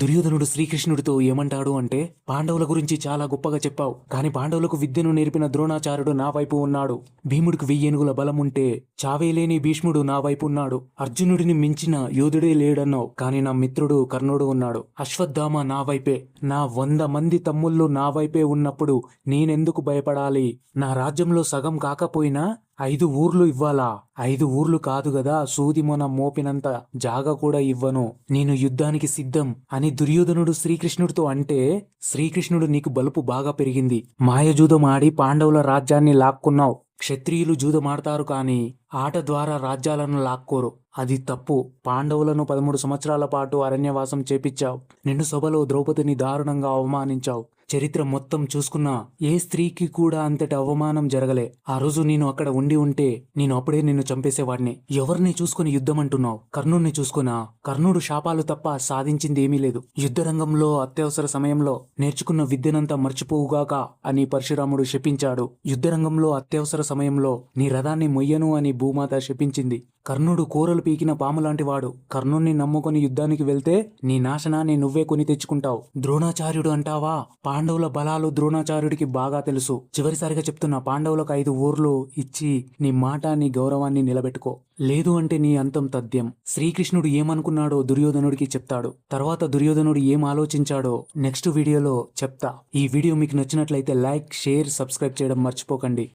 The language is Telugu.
దుర్యోధనుడు శ్రీకృష్ణుడితో ఏమంటాడు అంటే, పాండవుల గురించి చాలా గొప్పగా చెప్పావు, కాని పాండవులకు విద్యను నేర్పిన ద్రోణాచార్యుడు నా వైపు ఉన్నాడు. భీముడికి 1000 ఏనుగుల బలముంటే చావేలేని భీష్ముడు నా వైపు ఉన్నాడు. అర్జునుడిని మించిన యోధుడే లేడన్నావు, కాని నా మిత్రుడు కర్ణుడు ఉన్నాడు. అశ్వత్థామ నా వైపే. నా 100 మంది తమ్ముళ్ళు నా వైపే ఉన్నప్పుడు నేనెందుకు భయపడాలి? నా రాజ్యంలో సగం కాకపోయినా 5 ఊర్లు ఇవ్వాలా? 5 ఊర్లు కాదు గదా, సూది మొన మోపినంత జాగా కూడా ఇవ్వను. నేను యుద్ధానికి సిద్ధం అని దుర్యోధనుడు శ్రీకృష్ణుడితో అంటే, శ్రీకృష్ణుడు నీకు బలుపు బాగా పెరిగింది. మాయజూదం ఆడి పాండవుల రాజ్యాన్ని లాక్కున్నావు. క్షత్రియులు జూదమాడతారు కాని ఆట ద్వారా రాజ్యాలను లాక్కోరు. అది తప్పు. పాండవులను 13 సంవత్సరాల పాటు అరణ్యవాసం చేపించావు. నిన్ను సభలో ద్రౌపదిని దారుణంగా అవమానించావు. చరిత్ర మొత్తం చూసుకున్నా ఏ స్త్రీకి కూడా అంతటి అవమానం జరగలే. ఆ రోజు నేను అక్కడ ఉంటే నేను అప్పుడే నిన్ను చంపేసేవాడిని. ఎవరిని చూసుకుని యుద్ధం అంటున్నావు? కర్ణుడిని చూసుకున్నా? కర్ణుడు శాపాలు తప్ప సాధించింది ఏమీ లేదు. యుద్ధరంగంలో అత్యవసర సమయంలో నేర్చుకున్న విద్యనంతా మర్చిపోవుగాక అని పరశురాముడు శపించాడు. యుద్ధరంగంలో అత్యవసర సమయంలో నీ రథాన్ని మొయ్యను అని భూమాత శపించింది. కర్ణుడు కూరలు పీకిన పాములాంటి వాడు. కర్ణుణ్ణి నమ్ముకొని యుద్ధానికి వెళ్తే నీ నాశనాన్ని నువ్వే కొని తెచ్చుకుంటావు. ద్రోణాచార్యుడు అంటావా? పాండవుల బలాలు ద్రోణాచార్యుడికి బాగా తెలుసు. చివరిసారిగా చెప్తున్నా, పాండవులకు 5 ఊర్లు ఇచ్చి నీ మాట, నీ గౌరవాన్ని నిలబెట్టుకో. లేదు అంటే నీ అంతం తథ్యం. శ్రీకృష్ణుడు ఏమనుకున్నాడో దుర్యోధనుడికి చెప్తాడు. తర్వాత దుర్యోధనుడు ఏం ఆలోచించాడో నెక్స్ట్ వీడియోలో చెప్తా. ఈ వీడియో మీకు నచ్చినట్లయితే లైక్, షేర్, సబ్స్క్రైబ్ చేయడం మర్చిపోకండి.